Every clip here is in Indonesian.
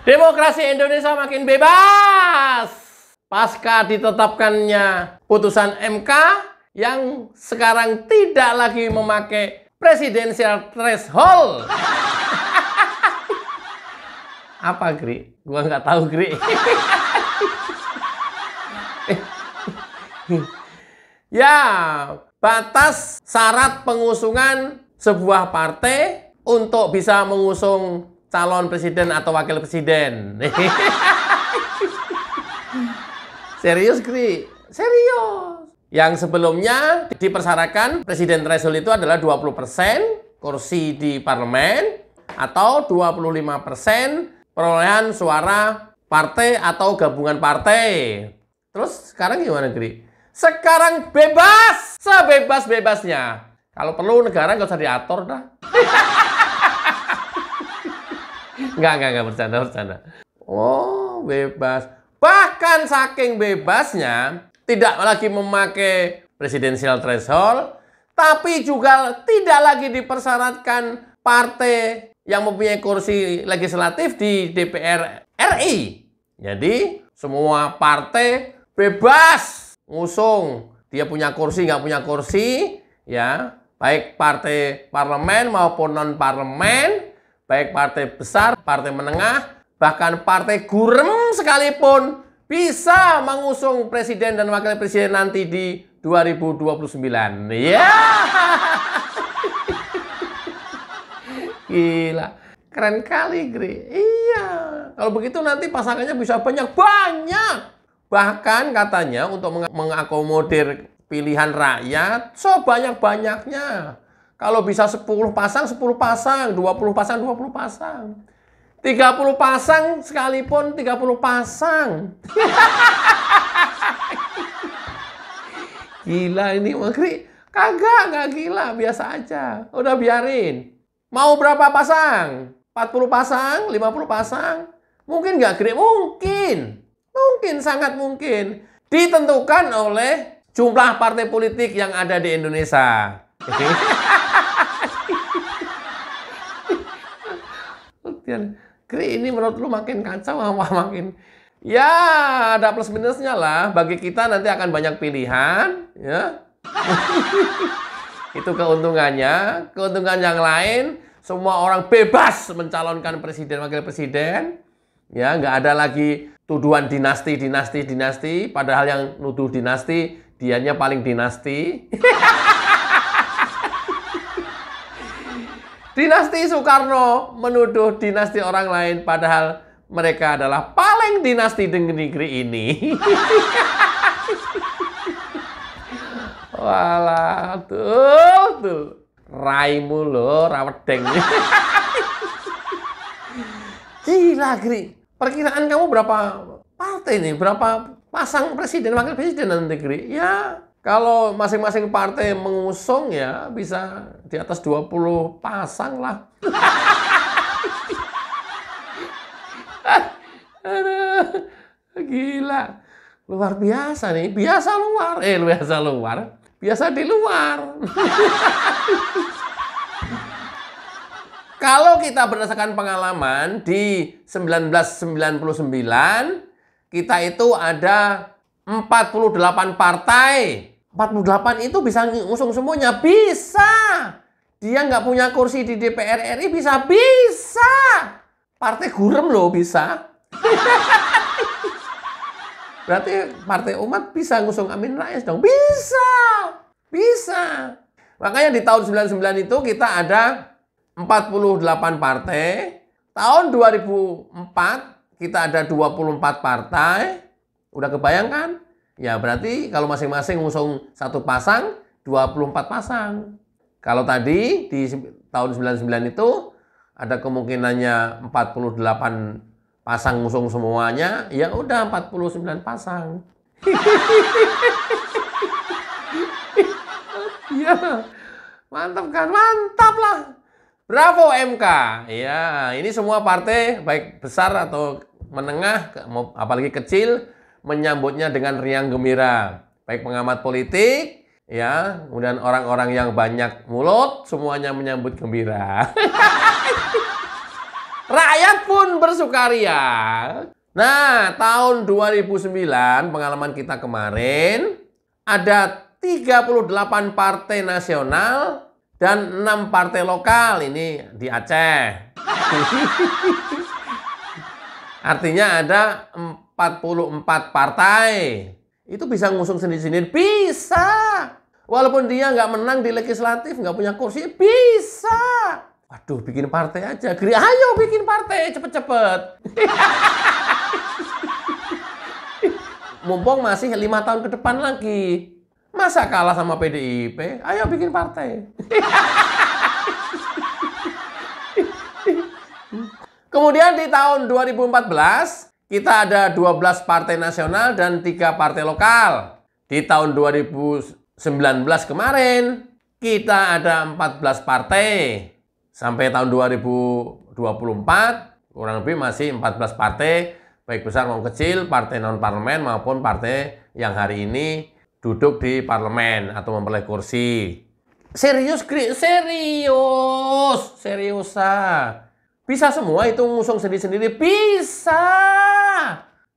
Demokrasi Indonesia makin bebas. Pasca ditetapkannya putusan MK yang sekarang tidak lagi memakai presidensial threshold. Apa, Gri? Gua nggak tahu, Gri. Ya, batas syarat pengusungan sebuah partai untuk bisa mengusung calon presiden atau wakil presiden. Serius, Gri? Serius. Yang sebelumnya dipersyaratkan presiden threshold itu adalah 20% kursi di parlemen atau 25% perolehan suara partai atau gabungan partai. Terus sekarang gimana, Gri? Sekarang bebas, sebebas-bebasnya. Kalau perlu negara nggak usah diatur dah. Enggak, bercanda. Oh, bebas. Bahkan saking bebasnya, tidak lagi memakai presidensial threshold, tapi juga tidak lagi dipersyaratkan partai yang mempunyai kursi legislatif di DPR RI. Jadi, semua partai bebas ngusung. Dia punya kursi, nggak punya kursi, ya. Baik partai parlemen maupun non-parlemen, baik partai besar, partai menengah, bahkan partai gurem sekalipun bisa mengusung presiden dan wakil presiden nanti di 2029. Ya. Gila. Keren kali, Gri. Iya. Kalau begitu nanti pasangannya bisa banyak-banyak. Bahkan katanya untuk mengakomodir pilihan rakyat sebanyak-banyaknya. Kalau bisa 10 pasang, 10 pasang, 20 pasang, 20 pasang. 30 pasang sekalipun 30 pasang. Gila ini, Gri. Nggak gila, biasa aja. Udah biarin. Mau berapa pasang? 40 pasang, 50 pasang? Mungkin nggak, Gri? Mungkin. Mungkin, sangat mungkin. Ditentukan oleh jumlah partai politik yang ada di Indonesia. Gri, ini menurut lu makin kacau apa makin? Ya, ada plus minusnya lah. Bagi kita nanti akan banyak pilihan, ya. Itu keuntungannya. Keuntungan yang lain, semua orang bebas mencalonkan presiden, wakil presiden. Ya, nggak ada lagi tuduhan dinasti. Padahal yang nuduh dinasti, dianya paling dinasti. Dinasti Soekarno menuduh dinasti orang lain, padahal mereka adalah paling dinasti di negeri ini. Walah, tuh. Raimu lo, rawedeng. Gila, Gri. Perkiraan kamu berapa partai nih? Berapa pasang presiden, wakil presiden nanti, Gri? Ya, kalau masing-masing partai mengusung ya bisa di atas 20 pasang lah. Aduh, gila. Luar biasa nih. Biasa luar. Biasa di luar. Kalau kita berdasarkan pengalaman di 1999, kita itu ada 48 partai. 48 itu bisa ngusung semuanya. Bisa. Dia nggak punya kursi di DPR RI, bisa. Partai gurem loh, bisa. Berarti partai umat bisa ngusung Amin Rais dong. Bisa. Makanya di tahun 99 itu kita ada 48 partai. Tahun 2004 kita ada 24 partai. Udah kebayangkan? Ya berarti kalau masing-masing ngusung satu pasang, 24 pasang. Kalau tadi di tahun 99 itu ada kemungkinannya 48 pasang ngusung semuanya, ya udah 49 pasang. Ya, mantap kan? Mantap lah. Bravo MK. Ya, ini semua partai baik besar atau menengah, apalagi kecil, menyambutnya dengan riang gembira. Baik pengamat politik, ya, kemudian orang-orang yang banyak mulut, semuanya menyambut gembira. Rakyat pun bersukaria. Nah, tahun 2009, pengalaman kita kemarin, ada 38 partai nasional dan 6 partai lokal. Ini di Aceh. Artinya ada 44 partai. Itu bisa ngusung sendiri-sendiri. Bisa. Walaupun dia nggak menang di legislatif, nggak punya kursi, bisa. Waduh, bikin partai aja. Ayo bikin partai, cepet-cepet. Mumpung masih 5 tahun ke depan lagi. Masa kalah sama PDIP? Ayo bikin partai. Kemudian di tahun 2014, kita ada 12 partai nasional dan 3 partai lokal. Di tahun 2019 kemarin, kita ada 14 partai. Sampai tahun 2024, kurang lebih masih 14 partai, baik besar maupun kecil, partai non-parlemen maupun partai yang hari ini duduk di parlemen atau memperoleh kursi. Serius, seriusa. Bisa semua itu ngusung sendiri-sendiri, bisa.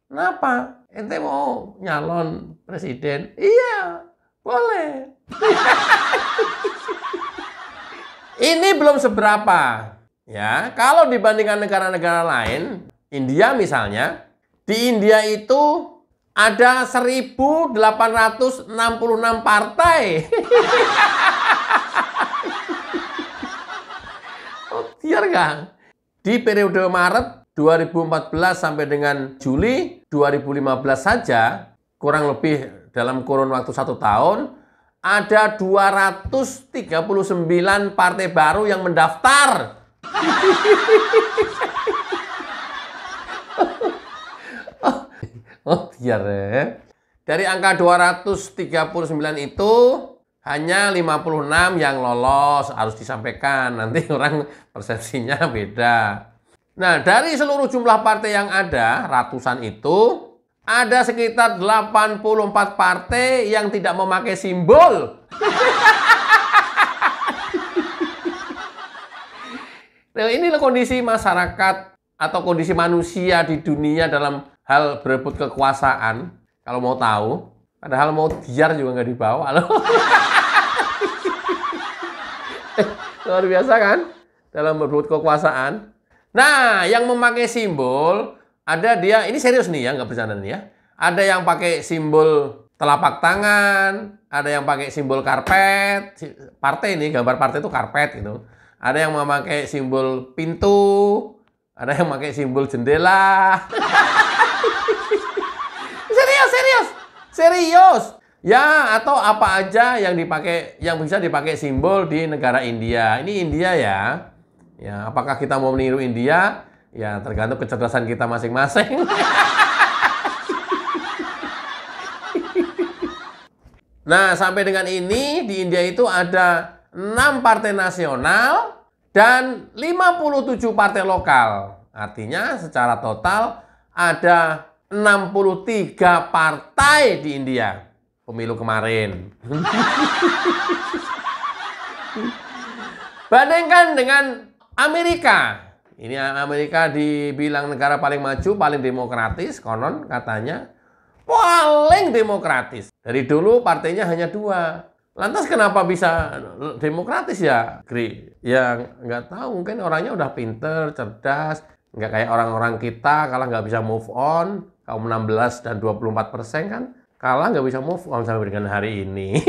Kenapa? Ente mau nyalon presiden? Iya, boleh. Ini belum seberapa. Ya, kalau dibandingkan negara-negara lain, India misalnya, di India itu ada 1.866 partai. Oh, biar nggak? Di periode Maret 2014 sampai dengan Juli 2015 saja, kurang lebih dalam kurun waktu 1 tahun, ada 239 partai baru yang mendaftar. Oh, biar ya. Dari angka 239 itu hanya 56 yang lolos, harus disampaikan. Nanti orang persepsinya beda. Nah, dari seluruh jumlah partai yang ada, ratusan itu, ada sekitar 84 partai yang tidak memakai simbol. Nah, inilah kondisi masyarakat atau kondisi manusia di dunia dalam hal berebut kekuasaan. Kalau mau tahu, padahal mau biar juga nggak dibawa loh. Luar biasa kan? Dalam berebut kekuasaan. Nah, yang memakai simbol, ada dia, ini serius nih ya, nggak bercanda nih ya. Ada yang pakai simbol telapak tangan, ada yang pakai simbol karpet. Partai ini, gambar partai itu karpet gitu. Ada yang memakai simbol pintu, ada yang memakai simbol jendela. Serius. Ya, atau apa aja yang dipakai, yang bisa dipakai simbol di negara India. Ini India ya. Ya, apakah kita mau meniru India? Ya, tergantung kecerdasan kita masing-masing. Nah, sampai dengan ini di India itu ada 6 partai nasional dan 57 partai lokal. Artinya secara total ada 63 partai di India pemilu kemarin. Bandingkan dengan Amerika. Ini Amerika dibilang negara paling maju, paling demokratis, konon katanya. Paling demokratis. Dari dulu partainya hanya 2. Lantas kenapa bisa demokratis ya, Gri? Ya nggak tahu, mungkin orangnya udah pinter, cerdas. Nggak kayak orang-orang kita, kalah nggak bisa move on. Kaum 16 dan 24% kan, kalah nggak bisa move on sampai dengan hari ini.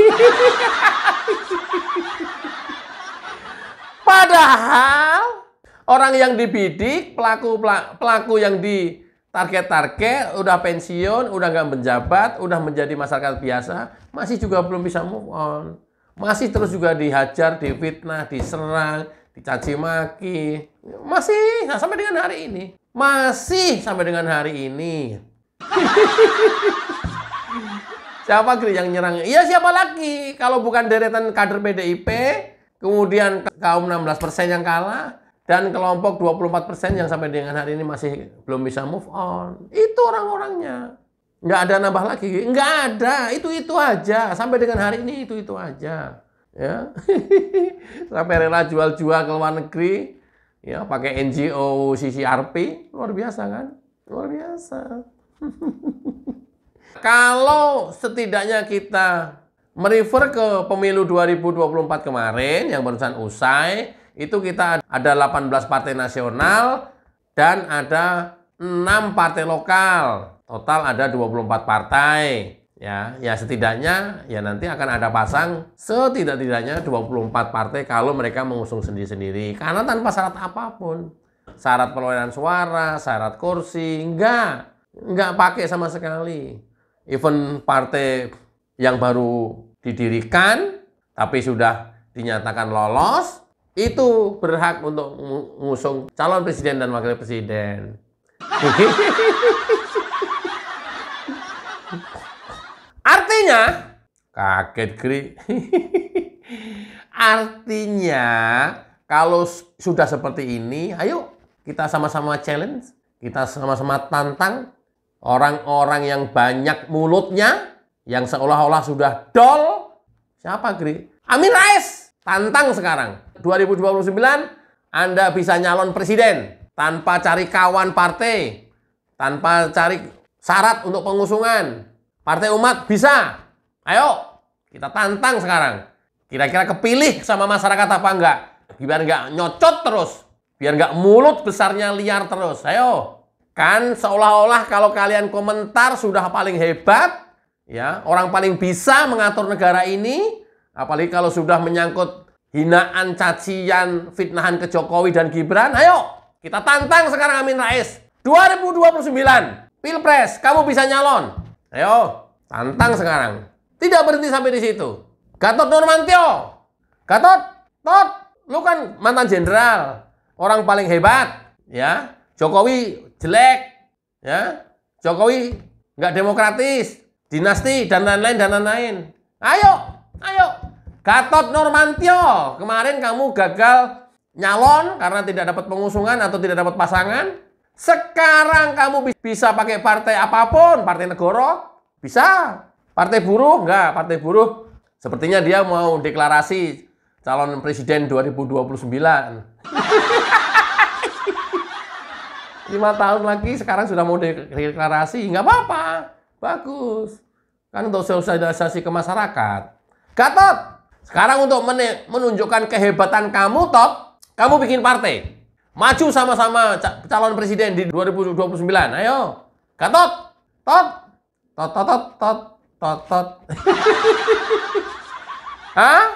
Padahal orang yang dibidik, pelaku yang ditarget-target, udah pensiun, udah nggak menjabat, udah menjadi masyarakat biasa, masih juga belum bisa move on. Masih terus juga dihajar, difitnah, diserang, dicaci maki. Masih sampai dengan hari ini. Masih sampai dengan hari ini. Siapa yang nyerang? Iya, siapa lagi? Kalau bukan deretan kader PDIP, kemudian kaum 16% yang kalah, dan kelompok 24% yang sampai dengan hari ini masih belum bisa move on. Itu orang-orangnya. Nggak ada nambah lagi. Nggak ada. Itu aja. Sampai dengan hari ini itu aja. Ya. Sampai rela jual-jual ke luar negeri. Ya, pakai NGO CCRP, luar biasa kan? Luar biasa. Kalau setidaknya kita merefer ke pemilu 2024 kemarin yang barusan usai, itu kita ada 18 partai nasional dan ada 6 partai lokal. Total ada 24 partai. Ya setidaknya ya nanti akan ada pasang setidak-tidaknya 24 partai kalau mereka mengusung sendiri-sendiri. Karena tanpa syarat apapun. Syarat perolehan suara, syarat kursi, enggak pakai sama sekali. Even partai yang baru didirikan tapi sudah dinyatakan lolos, itu berhak untuk mengusung calon presiden dan wakil presiden. Artinya, kaget Gri. Artinya, kalau sudah seperti ini, ayo kita sama-sama challenge, kita sama-sama tantang orang-orang yang banyak mulutnya, yang seolah-olah sudah dol. Siapa Gri? Amin Rais. Tantang sekarang. 2029, Anda bisa nyalon presiden tanpa cari kawan partai, tanpa cari syarat untuk pengusungan. Partai Umat bisa. Ayo, kita tantang sekarang. Kira-kira kepilih sama masyarakat apa enggak? Biar enggak nyocot terus. Biar enggak mulut besarnya liar terus. Ayo. Kan seolah-olah kalau kalian komentar sudah paling hebat, ya, orang paling bisa mengatur negara ini, apalagi kalau sudah menyangkut hinaan, cacian, fitnahan ke Jokowi dan Gibran. Ayo, kita tantang sekarang Amin Rais. 2029, Pilpres, kamu bisa nyalon. Ayo, tantang sekarang. Tidak berhenti sampai di situ. Gatot Nurmantio. Gatot, lu kan mantan jenderal. Orang paling hebat. Ya, Jokowi jelek. Ya, Jokowi nggak demokratis. Dinasti, dan lain-lain. Ayo. Gatot Nurmantio. Kemarin kamu gagal nyalon karena tidak dapat pengusungan atau tidak dapat pasangan. Sekarang kamu bisa pakai partai apapun, partai negara, bisa. Partai buruh, enggak. Partai buruh, sepertinya dia mau deklarasi calon presiden 2029. 5 tahun lagi, sekarang sudah mau deklarasi, enggak apa-apa. Bagus. Kan untuk sosialisasi ke masyarakat. Gatot, sekarang untuk menunjukkan kehebatan kamu, kamu bikin partai. Maju sama-sama calon presiden di 2029. Ayo. Gatot. Tot. Hah?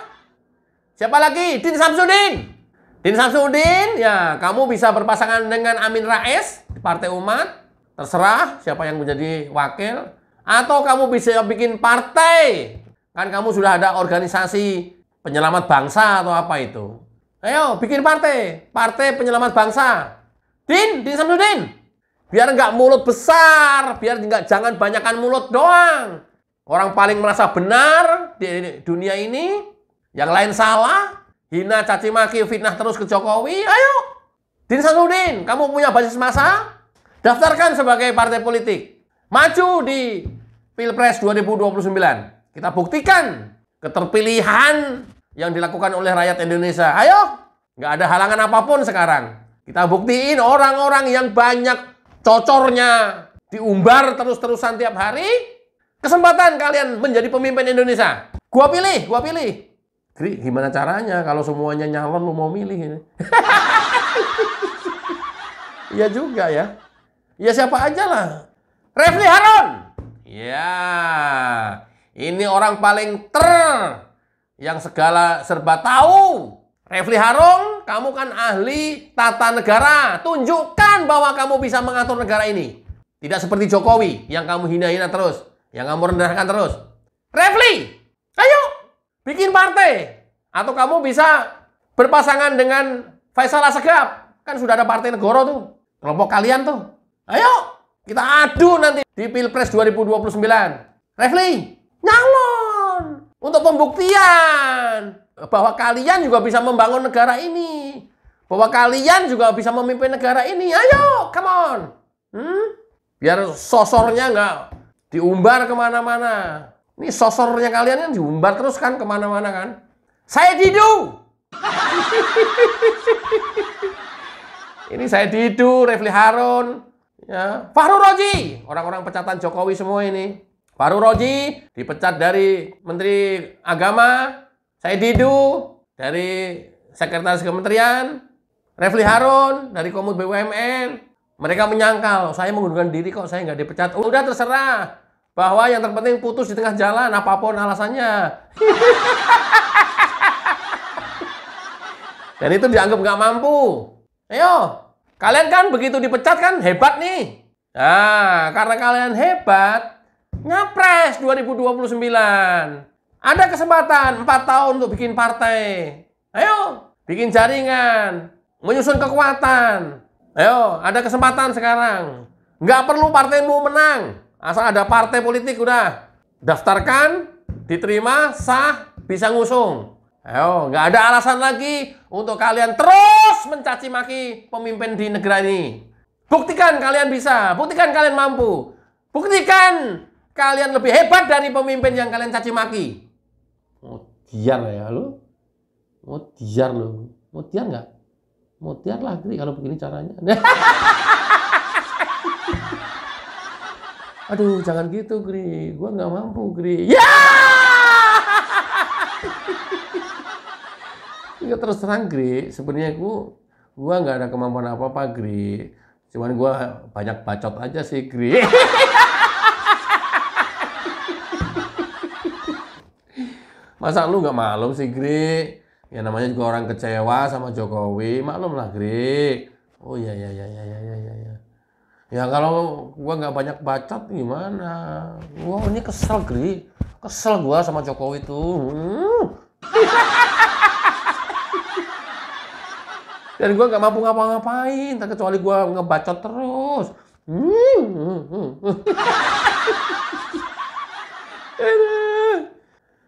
Siapa lagi? Din Samsudin, ya, kamu bisa berpasangan dengan Amin Rais di Partai Umat. Terserah siapa yang menjadi wakil. Atau kamu bisa bikin partai. Kan kamu sudah ada organisasi penyelamat bangsa atau apa itu. Ayo, bikin partai. Partai penyelamat bangsa. Din Samsudin. Biar nggak mulut besar. Biar jangan banyakkan mulut doang. Orang paling merasa benar di dunia ini. Yang lain salah. Hina, caci maki, fitnah terus ke Jokowi. Ayo. Din Samsudin. Kamu punya basis massa. Daftarkan sebagai partai politik. Maju di Pilpres 2029. Kita buktikan keterpilihan yang dilakukan oleh rakyat Indonesia. Ayo, nggak ada halangan apapun sekarang. Kita buktiin orang-orang yang banyak cocornya diumbar terus-terusan tiap hari. Kesempatan kalian menjadi pemimpin Indonesia. Gua pilih. Gri, gimana caranya kalau semuanya nyalon lu mau milih? Iya juga ya. Ya siapa aja lah. Refli Harun. Ya, ini orang paling yang serba tahu. Refli Harun, kamu kan ahli tata negara. Tunjukkan bahwa kamu bisa mengatur negara ini. Tidak seperti Jokowi yang kamu hina-hina terus, yang kamu rendahkan terus. Refli, ayo bikin partai. Atau kamu bisa berpasangan dengan Faisal Assegaf. Kan sudah ada partai negara tuh. Kelompok kalian tuh. Ayo, kita adu nanti di Pilpres 2029. Refli, nyalon. Untuk pembuktian bahwa kalian juga bisa membangun negara ini. Bahwa kalian juga bisa memimpin negara ini. Ayo, come on. Biar sosornya nggak diumbar kemana-mana. Ini sosornya kalian yang diumbar terus kan kemana-mana kan. Saya Didu. Ini saya Didu, Refli Harun, ya. Fahru Roji, orang-orang pecatan Jokowi semua ini. Fahru Roji dipecat dari Menteri Agama, saya Didu dari Sekretaris Kementerian, Refli Harun dari Komut BUMN. Mereka menyangkal, saya mengundurkan diri kok, saya nggak dipecat. Udah terserah, bahwa yang terpenting putus di tengah jalan, apapun alasannya. Dan itu dianggap nggak mampu. Ayo, kalian kan begitu dipecat kan hebat nih. Nah, karena kalian hebat, nyapres 2029. Ada kesempatan 4 tahun untuk bikin partai. Ayo, bikin jaringan, menyusun kekuatan. Ayo, ada kesempatan sekarang. Nggak perlu partaimu menang. Asal ada partai politik udah. Daftarkan, diterima, sah, bisa ngusung. Ayo, nggak ada alasan lagi untuk kalian terus mencaci maki pemimpin di negara ini. Buktikan kalian bisa, buktikan kalian mampu. Buktikan kalian lebih hebat dari pemimpin yang kalian caci maki. Mau diar ya lu? Mau diar lu? Mau diar nggak? Mau diar lah, Gri, kalau begini caranya. Aduh, jangan gitu, Gri. Gua nggak mampu, Gri. Ya! Nggak, terus terang, Gri. Sebenarnya gua nggak ada kemampuan apa-apa, Gri. Cuman gua banyak bacot aja sih, Gri. Masa lu nggak maklum sih, Gri? Ya namanya juga orang kecewa sama Jokowi, maklum lah, Gri. Oh ya. Ya kalau gua nggak banyak bacot gimana? Wah, ini kesel, Gri. Kesel gua sama Jokowi tuh. Dan gua nggak mampu ngapa-ngapain, kecuali gua ngebacot terus.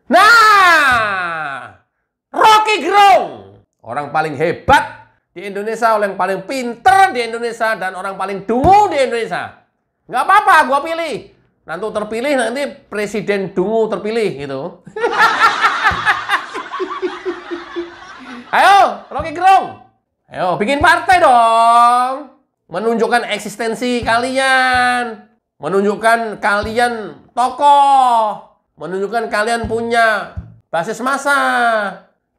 Nah, Rocky Gerung, orang paling hebat di Indonesia, orang paling pinter di Indonesia, dan orang paling dungu di Indonesia. Nggak apa-apa, gua pilih. Nanti terpilih, nanti presiden dungu terpilih gitu. Ayo, Rocky Gerung. Ayo, bikin partai dong. Menunjukkan eksistensi kalian. Menunjukkan kalian tokoh. Menunjukkan kalian punya basis massa.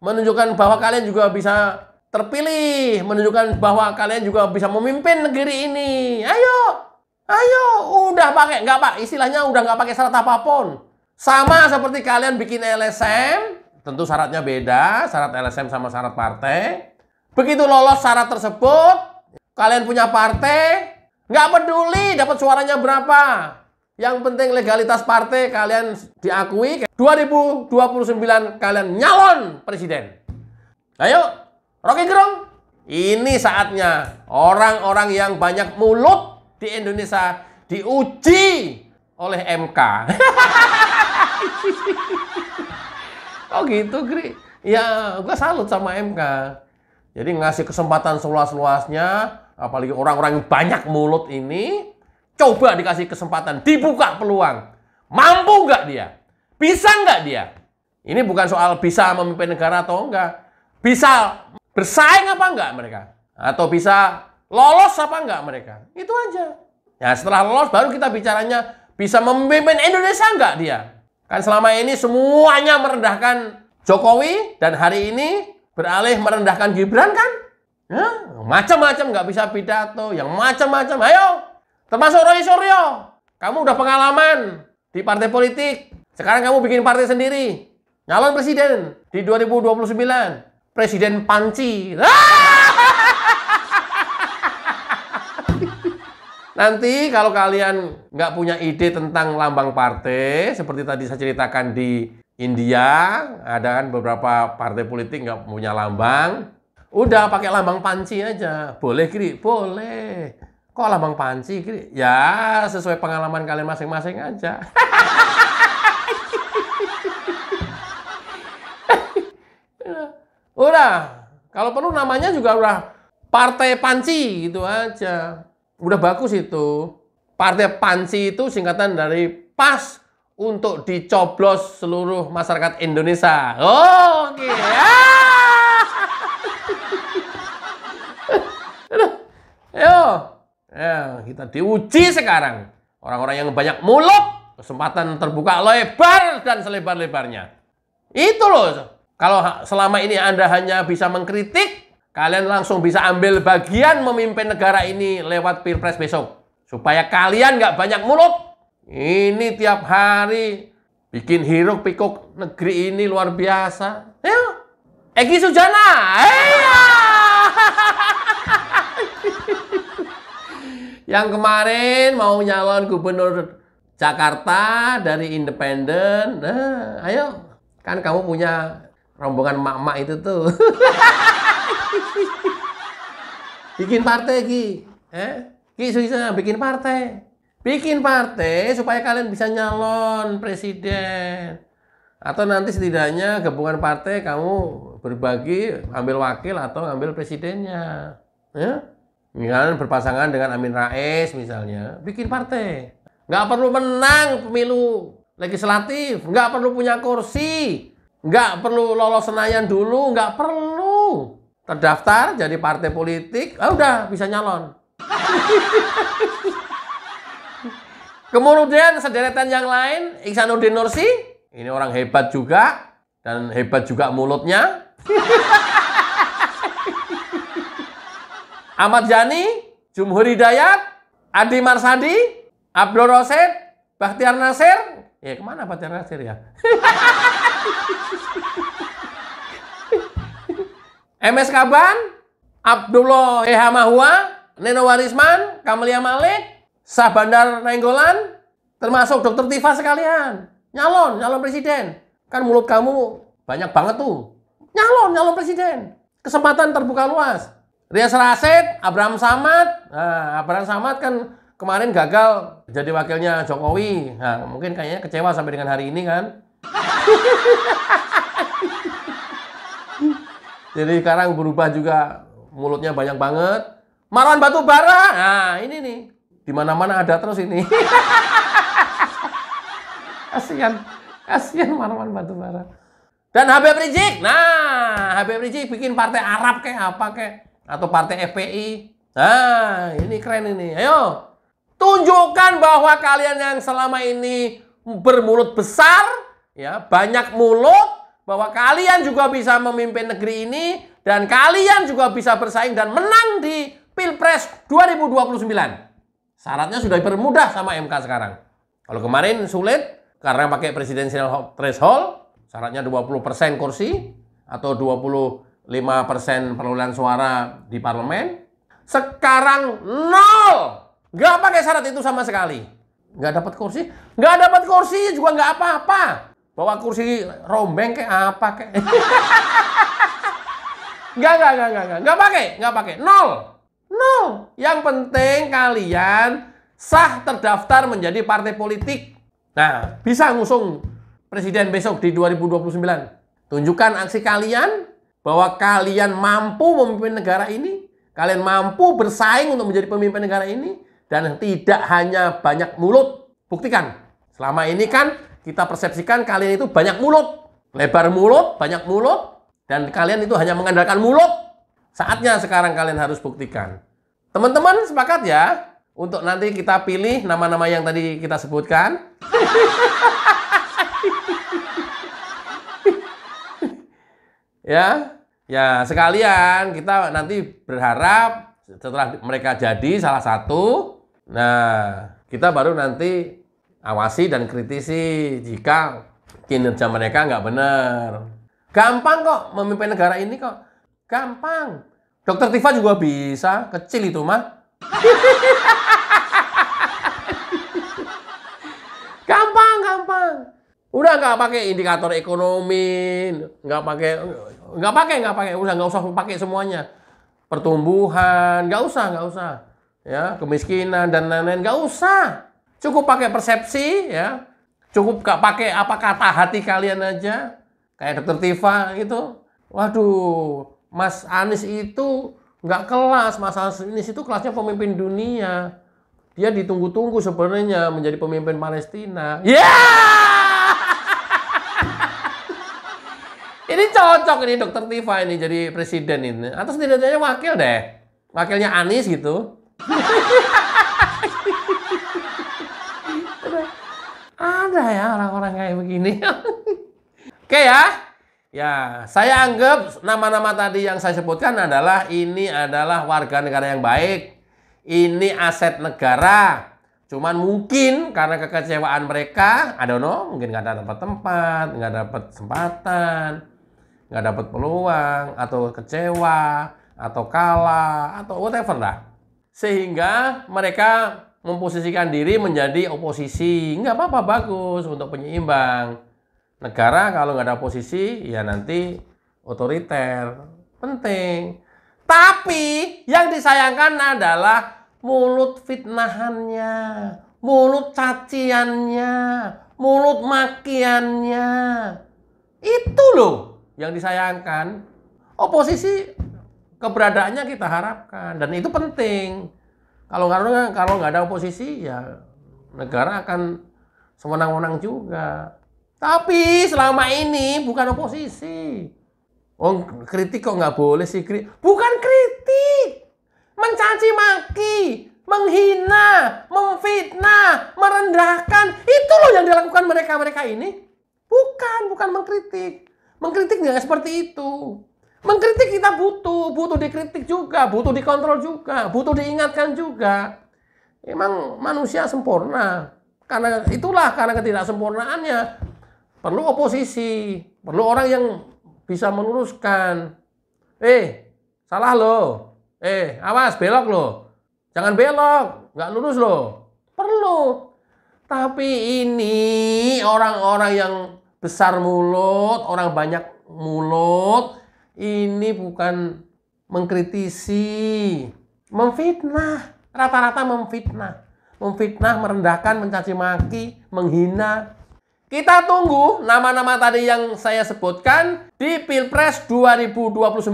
Menunjukkan bahwa kalian juga bisa terpilih. Menunjukkan bahwa kalian juga bisa memimpin negeri ini. Ayo. Udah pakai, nggak Pak, istilahnya udah nggak pakai syarat apapun. Sama seperti kalian bikin LSM. Tentu syaratnya beda, syarat LSM sama syarat partai. Begitu lolos syarat tersebut, kalian punya partai, nggak peduli dapat suaranya berapa. Yang penting legalitas partai kalian diakui. 2029 kalian nyalon presiden. Ayo, Rocky Gerung. Ini saatnya orang-orang yang banyak mulut di Indonesia diuji oleh MK. Oh gitu, Gri. Ya, gue salut sama MK. Jadi ngasih kesempatan seluas-luasnya, apalagi orang-orang yang banyak mulut ini, coba dikasih kesempatan, dibuka peluang. Mampu nggak dia? Bisa nggak dia? Ini bukan soal bisa memimpin negara atau enggak. Bisa bersaing apa enggak mereka? Atau bisa lolos apa enggak mereka? Itu aja. Ya setelah lolos baru kita bicaranya bisa memimpin Indonesia enggak dia? Kan selama ini semuanya merendahkan Jokowi dan hari ini beralih merendahkan Gibran kan? Ya, macam-macam nggak bisa pidato, yang macam-macam. Ayo, termasuk Roy Suryo. Kamu udah pengalaman di partai politik. Sekarang kamu bikin partai sendiri. Nyalon presiden di 2029. Presiden Panci. Nanti kalau kalian nggak punya ide tentang lambang partai, seperti tadi saya ceritakan di India, ada kan beberapa partai politik nggak punya lambang. Udah pakai lambang panci aja. Boleh, Gri? Boleh. Kok lambang panci, Gri? Ya, sesuai pengalaman kalian masing-masing aja. Udah. Kalau perlu namanya juga udah Partai Panci gitu aja. Udah bagus itu. Partai Panci itu singkatan dari pas untuk dicoblos seluruh masyarakat Indonesia. Oke. kita diuji sekarang. Orang-orang yang banyak mulut, kesempatan terbuka lebar dan selebar-lebarnya. Itu loh. Kalau selama ini Anda hanya bisa mengkritik, kalian langsung bisa ambil bagian memimpin negara ini lewat Pilpres besok. Supaya kalian nggak banyak mulut. Ini tiap hari bikin hiruk pikuk negeri ini luar biasa. Ayo, Egy Sujana. Yang kemarin mau nyalon gubernur Jakarta dari Independen. Nah, ayo. Kan kamu punya rombongan emak-emak itu tuh. Bikin partai, Ki. Ki Sujana bikin partai. Bikin partai supaya kalian bisa nyalon presiden. Atau nanti setidaknya gabungan partai kamu berbagi ambil wakil atau ambil presidennya. Ya? Misalnya berpasangan dengan Amin Rais misalnya. Bikin partai. Nggak perlu menang pemilu legislatif. Nggak perlu punya kursi. Nggak perlu lolos Senayan dulu. Nggak perlu. Terdaftar jadi partai politik. Udah bisa nyalon. Kemudian sederetan yang lain, Ihsanuddin Nursi, ini orang hebat juga, dan hebat juga mulutnya. Ahmad Yani, Jumhur Hidayat, Adi Marsadi, Abdul Rosyid, Bakhtiar Nasir. Ya kemana Bakhtiar Nasir ya? MS Kaban, Abdullah Eha Mahua, Neno Warisman, Kamalia Malik, Sah Bandar Nainggolan, termasuk Dr. Tifa sekalian. Nyalon presiden. Kan mulut kamu banyak banget tuh. Nyalon presiden. Kesempatan terbuka luas. Rias Rasyid, Abraham Samad. Nah, Abraham Samad kan kemarin gagal jadi wakilnya Jokowi. Nah, mungkin kayaknya kecewa sampai dengan hari ini kan. Jadi sekarang berubah juga, mulutnya banyak banget. Marwan Batubara. Nah, ini nih. Di mana-mana ada terus ini. Kasihan Marwan Batubara. Dan Habib Rizik. Nah, Habib Rizik bikin partai Arab kayak apa kayak, atau partai FPI. Nah, ini keren ini. Ayo, tunjukkan bahwa kalian yang selama ini bermulut besar, ya, banyak mulut, bahwa kalian juga bisa memimpin negeri ini dan kalian juga bisa bersaing dan menang di Pilpres 2029. Syaratnya sudah dipermudah sama MK sekarang. Kalau kemarin sulit karena pakai presidensial threshold, syaratnya 20% kursi atau 25% perolehan suara di parlemen. Sekarang 0. Nggak pakai syarat itu sama sekali. Nggak dapat kursi. Nggak dapat kursi juga nggak apa-apa. Bawa kursi rombeng kayak apa kayak. Nggak pakai. 0. Yang penting kalian sah terdaftar menjadi partai politik. Nah, bisa ngusung presiden besok di 2029. Tunjukkan aksi kalian bahwa kalian mampu memimpin negara ini. Kalian mampu bersaing untuk menjadi pemimpin negara ini. Dan tidak hanya banyak mulut. Buktikan. Selama ini kan kita persepsikan kalian itu banyak mulut. Lebar mulut, banyak mulut. Dan kalian itu hanya mengandalkan mulut. Saatnya sekarang kalian harus buktikan. Teman-teman sepakat ya? Untuk nanti kita pilih nama-nama yang tadi kita sebutkan. Ya sekalian kita nanti berharap setelah mereka jadi salah satu, nah kita baru nanti awasi dan kritisi jika kinerja mereka nggak benar. Gampang kok memimpin negara ini kok. Gampang. Dr. Tifa juga bisa. Kecil itu mah. Gampang. Udah nggak pakai indikator ekonomi. Nggak pakai. Udah nggak usah pakai semuanya. Pertumbuhan. Nggak usah. Ya, kemiskinan dan lain-lain. Nggak usah. Cukup pakai persepsi. Ya. Cukup nggak pakai apa kata hati kalian aja. Kayak Dr. Tifa gitu. Waduh. Mas Anies itu nggak kelas. Mas Anies itu kelasnya pemimpin dunia. Dia ditunggu-tunggu sebenarnya menjadi pemimpin Palestina. Ini cocok ini Dr. Tifa ini jadi presiden ini. Atau setidaknya wakil deh. Wakilnya Anies gitu. Ada ya orang-orang kayak begini. Oke ya. Ya, saya anggap nama-nama tadi yang saya sebutkan ini adalah warga negara yang baik. Ini aset negara. Cuman mungkin karena kekecewaan mereka, I don't know, mungkin nggak dapat tempat, nggak dapat kesempatan, nggak dapat peluang, atau kecewa, atau kalah, atau whatever lah. Sehingga mereka memposisikan diri menjadi oposisi. Nggak apa-apa, bagus untuk penyeimbang. Negara kalau nggak ada oposisi, ya nanti otoriter. Penting. Tapi yang disayangkan adalah mulut fitnahannya, mulut caciannya, mulut makiannya. Itu loh yang disayangkan. Oposisi keberadaannya kita harapkan. Dan itu penting. Kalau nggak ada oposisi, ya negara akan sewenang-wenang juga. Tapi selama ini bukan oposisi. Oh, kritik kok nggak boleh sih? Bukan kritik. Mencaci maki, menghina, memfitnah, merendahkan. Itu loh yang dilakukan mereka ini. Bukan mengkritik. Mengkritik nggak seperti itu. Mengkritik kita butuh dikritik juga, butuh dikontrol juga, butuh diingatkan juga. Emang manusia sempurna. Karena ketidaksempurnaannya perlu oposisi, perlu orang yang bisa meluruskan. Salah lo. Awas, belok lo. Jangan belok, nggak lurus lo. Perlu. Tapi ini orang-orang yang besar mulut, orang banyak mulut, ini bukan mengkritisi, memfitnah. Rata-rata memfitnah. Memfitnah, merendahkan, mencaci maki, menghina. Kita tunggu nama-nama tadi yang saya sebutkan di Pilpres 2029.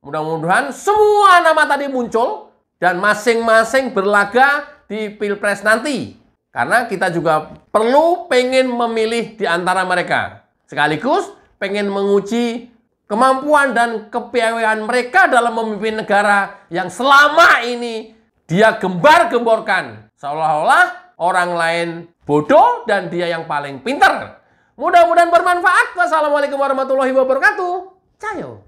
Mudah-mudahan semua nama tadi muncul dan masing-masing berlaga di Pilpres nanti. Karena kita juga pengen memilih di antara mereka. Sekaligus pengen menguji kemampuan dan kepiawaian mereka dalam memimpin negara yang selama ini dia gembar-gemborkan. Seolah-olah orang lain bodoh dan dia yang paling pintar. Mudah-mudahan bermanfaat. Wassalamualaikum warahmatullahi wabarakatuh. Cayo.